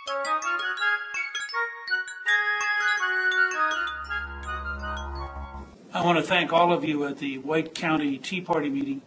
I want to thank all of you at the White County Tea Party meeting.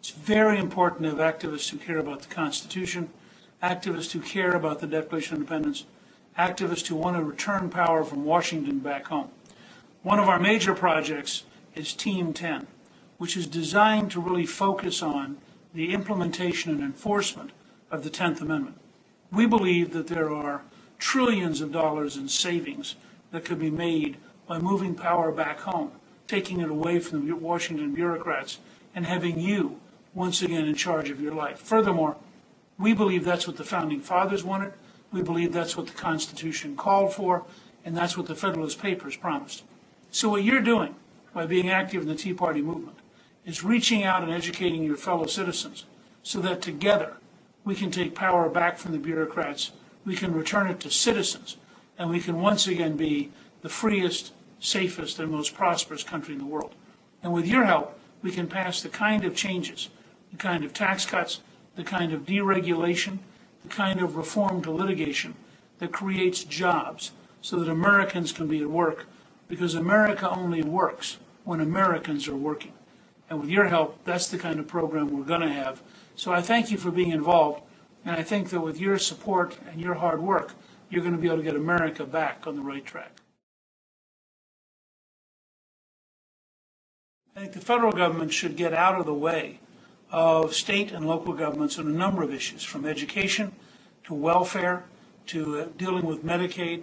It's very important to have activists who care about the Constitution, activists who care about the Declaration of Independence, activists who want to return power from Washington back home. One of our major projects is Team 10, which is designed to really focus on the implementation and enforcement of the 10th Amendment. We believe that there are trillions of dollars in savings that could be made by moving power back home, taking it away from the Washington bureaucrats, and having you once again in charge of your life. Furthermore, we believe that's what the Founding Fathers wanted. We believe that's what the Constitution called for, and that's what the Federalist Papers promised. So what you're doing by being active in the Tea Party movement is reaching out and educating your fellow citizens so that together we can take power back from the bureaucrats, we can return it to citizens, and we can once again be the freest, safest, and most prosperous country in the world. And with your help, we can pass the kind of changes, the kind of tax cuts, the kind of deregulation, the kind of reform to litigation that creates jobs so that Americans can be at work, because America only works when Americans are working. And with your help, that's the kind of program we're going to have. So I thank you for being involved, and I think that with your support and your hard work, you're going to be able to get America back on the right track. I think the federal government should get out of the way of state and local governments on a number of issues, from education to welfare to dealing with Medicaid.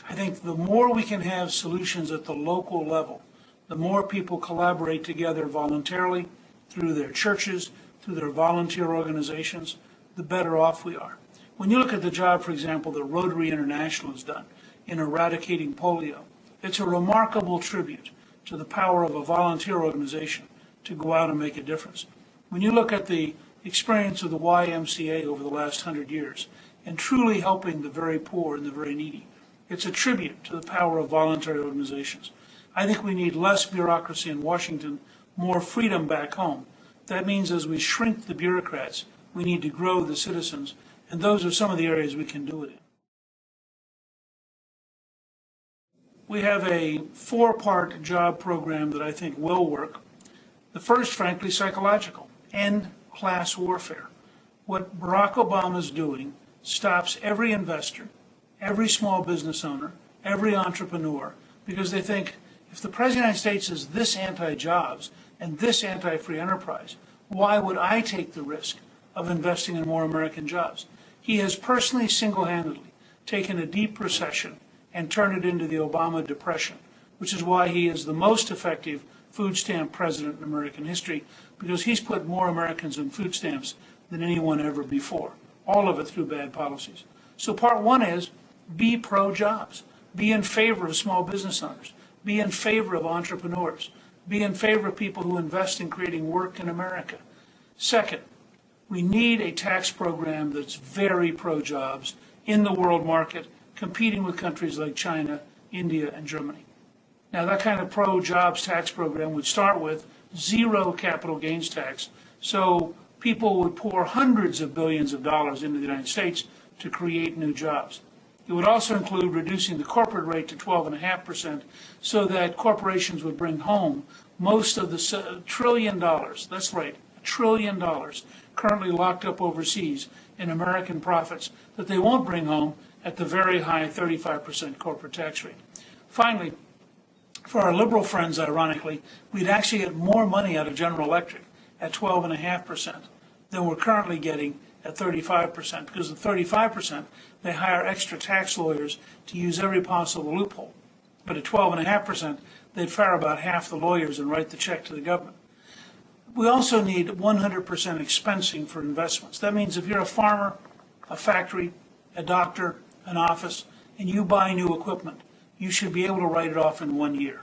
I think the more we can have solutions at the local level, the more people collaborate together voluntarily through their churches, through their volunteer organizations, the better off we are. When you look at the job, for example, that Rotary International has done in eradicating polio, it's a remarkable tribute to the power of a volunteer organization to go out and make a difference. When you look at the experience of the YMCA over the last 100 years and truly helping the very poor and the very needy, it's a tribute to the power of voluntary organizations. I think we need less bureaucracy in Washington, more freedom back home. That means as we shrink the bureaucrats, we need to grow the citizens, and those are some of the areas we can do it in. We have a 4-part job program that I think will work. The first, frankly, psychological. End class warfare. What Barack Obama is doing stops every investor, every small business owner, every entrepreneur, because they think, if the President of the United States is this anti-jobs and this anti-free enterprise, why would I take the risk of investing in more American jobs? He has personally, single-handedly taken a deep recession and turned it into the Obama depression, which is why he is the most effective food stamp president in American history, because he's put more Americans on food stamps than anyone ever before, all of it through bad policies. So part one is be pro-jobs, be in favor of small business owners, be in favor of entrepreneurs, be in favor of people who invest in creating work in America. Second, we need a tax program that's very pro-jobs in the world market, competing with countries like China, India, and Germany. Now, that kind of pro-jobs tax program would start with zero capital gains tax, so people would pour hundreds of billions of dollars into the United States to create new jobs. It would also include reducing the corporate rate to 12.5% so that corporations would bring home most of the $1 trillion, that's right, $1 trillion currently locked up overseas in American profits that they won't bring home at the very high 35% corporate tax rate. Finally, for our liberal friends, ironically, we'd actually get more money out of General Electric at 12.5% than we're currently getting at 35%, because at 35%, they hire extra tax lawyers to use every possible loophole. But at 12.5%, they'd fire about half the lawyers and write the check to the government. We also need 100% expensing for investments. That means if you're a farmer, a factory, a doctor, an office, and you buy new equipment, you should be able to write it off in 1 year.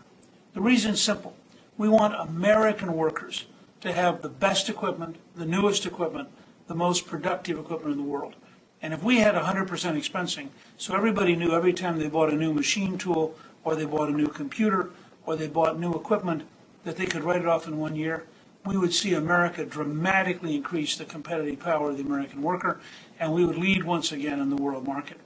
The reason's simple. We want American workers to have the best equipment, the newest equipment, the most productive equipment in the world. And if we had 100% expensing, so everybody knew every time they bought a new machine tool, or they bought a new computer, or they bought new equipment, that they could write it off in 1 year, we would see America dramatically increase the competitive power of the American worker, and we would lead once again in the world market.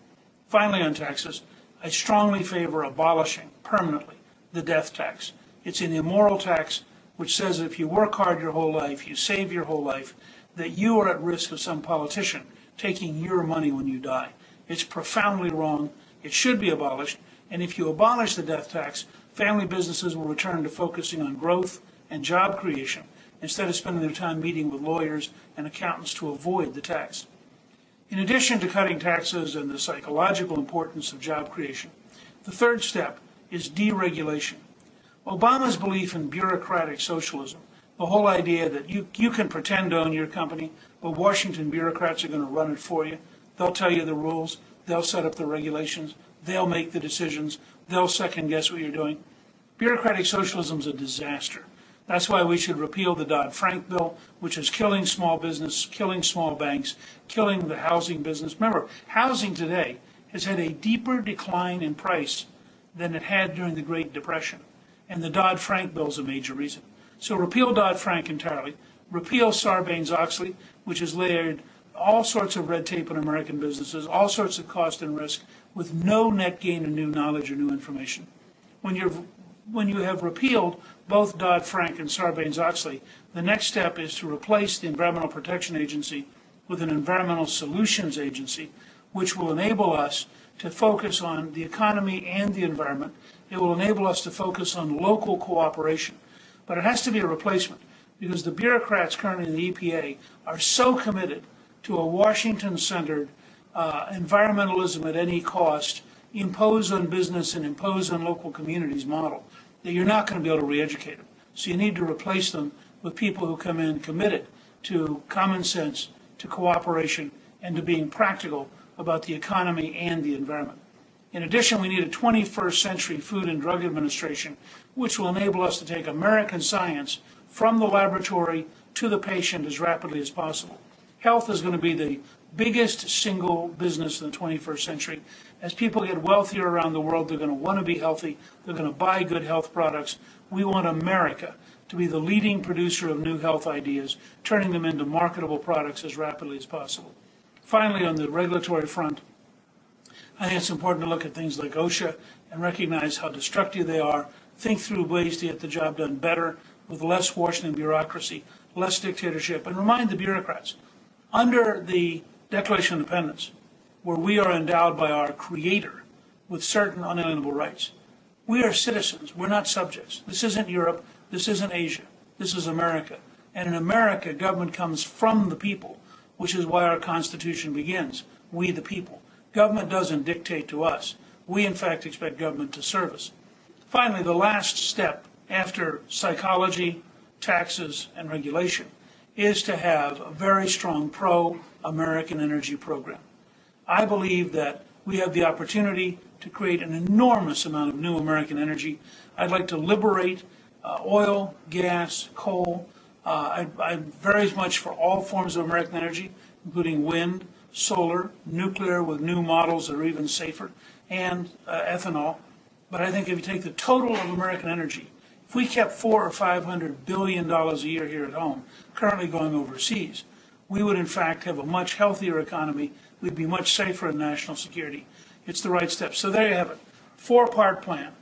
Finally, on taxes, I strongly favor abolishing permanently the death tax. It's an immoral tax which says if you work hard your whole life, you save your whole life, that you are at risk of some politician taking your money when you die. It's profoundly wrong. It should be abolished. And if you abolish the death tax, family businesses will return to focusing on growth and job creation instead of spending their time meeting with lawyers and accountants to avoid the tax. In addition to cutting taxes and the psychological importance of job creation, the third step is deregulation. Obama's belief in bureaucratic socialism, the whole idea that you can pretend to own your company, but Washington bureaucrats are going to run it for you. They'll tell you the rules. They'll set up the regulations. They'll make the decisions. They'll second guess what you're doing. Bureaucratic socialism is a disaster. That's why we should repeal the Dodd-Frank bill, which is killing small business, killing small banks, killing the housing business. Remember, housing today has had a deeper decline in price than it had during the Great Depression. And the Dodd-Frank bill is a major reason. So repeal Dodd-Frank entirely. Repeal Sarbanes-Oxley, which has layered all sorts of red tape on American businesses, all sorts of cost and risk, with no net gain of new knowledge or new information. When you have repealed both Dodd-Frank and Sarbanes-Oxley, the next step is to replace the Environmental Protection Agency with an Environmental Solutions Agency, which will enable us to focus on the economy and the environment. It will enable us to focus on local cooperation. But it has to be a replacement because the bureaucrats currently in the EPA are so committed to a Washington-centered environmentalism at any cost, impose on business and impose on local communities model, that you're not going to be able to re-educate them. So you need to replace them with people who come in committed to common sense, to cooperation, and to being practical about the economy and the environment. In addition, we need a 21st century Food and Drug Administration, which will enable us to take American science from the laboratory to the patient as rapidly as possible. Health is going to be the biggest single business in the 21st century. As people get wealthier around the world, they're going to want to be healthy. They're going to buy good health products. We want America to be the leading producer of new health ideas, turning them into marketable products as rapidly as possible. Finally, on the regulatory front, I think it's important to look at things like OSHA and recognize how destructive they are, think through ways to get the job done better with less Washington bureaucracy, less dictatorship, and remind the bureaucrats, under the Declaration of Independence, where we are endowed by our Creator with certain unalienable rights, we are citizens, we're not subjects. This isn't Europe, this isn't Asia, this is America. And in America, government comes from the people, which is why our Constitution begins, we the people. Government doesn't dictate to us. We, in fact, expect government to serve us. Finally, the last step after psychology, taxes, and regulation is to have a very strong pro-American energy program. I believe that we have the opportunity to create an enormous amount of new American energy. I'd like to liberate oil, gas, coal. I'm very much for all forms of American energy, including wind, solar, nuclear with new models that are even safer, and ethanol. But I think if you take the total of American energy, if we kept $400 or $500 billion a year here at home, currently going overseas, we would in fact have a much healthier economy. We'd be much safer in national security. It's the right step. So there you have it. Four-part plan.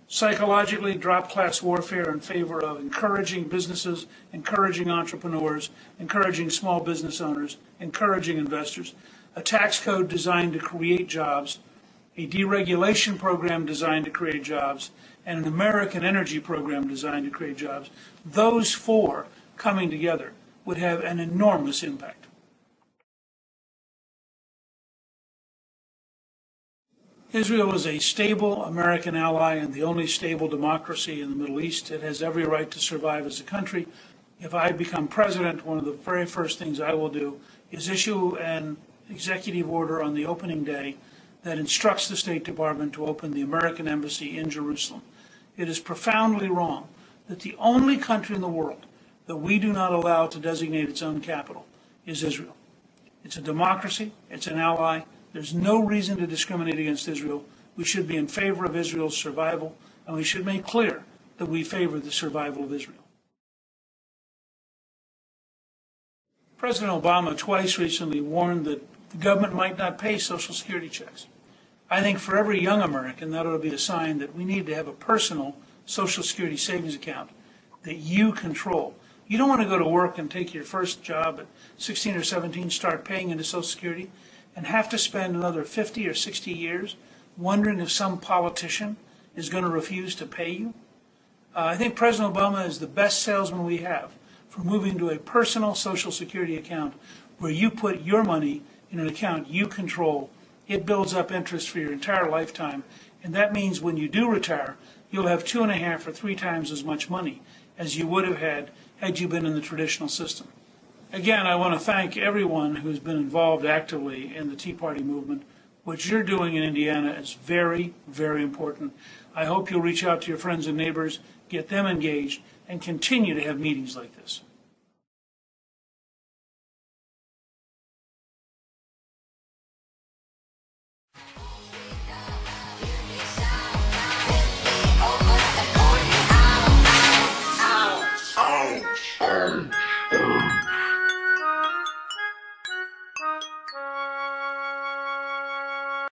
Psychologically, drop class warfare in favor of encouraging businesses, encouraging entrepreneurs, encouraging small business owners, encouraging investors. A tax code designed to create jobs, a deregulation program designed to create jobs, and an American energy program designed to create jobs. Those four coming together would have an enormous impact. Israel is a stable American ally and the only stable democracy in the Middle East. It has every right to survive as a country. If I become president, one of the very first things I will do is issue an executive order on the opening day that instructs the State Department to open the American embassy in Jerusalem. It is profoundly wrong that the only country in the world that we do not allow to designate its own capital is Israel. It's a democracy, it's an ally. There's no reason to discriminate against Israel. We should be in favor of Israel's survival, and we should make clear that we favor the survival of Israel. President Obama twice recently warned that the government might not pay Social Security checks. I think for every young American, that ought to be a sign that we need to have a personal Social Security savings account that you control. You don't want to go to work and take your first job at 16 or 17, start paying into Social Security, and have to spend another 50 or 60 years wondering if some politician is going to refuse to pay you. I think President Obama is the best salesman we have for moving to a personal Social Security account where you put your money in an account you control. It builds up interest for your entire lifetime, and that means when you do retire, you'll have 2.5 or 3 times as much money as you would have had you been in the traditional system. Again, I want to thank everyone who's been involved actively in the Tea Party movement. What you're doing in Indiana is very, very important. I hope you'll reach out to your friends and neighbors, get them engaged, and continue to have meetings like this.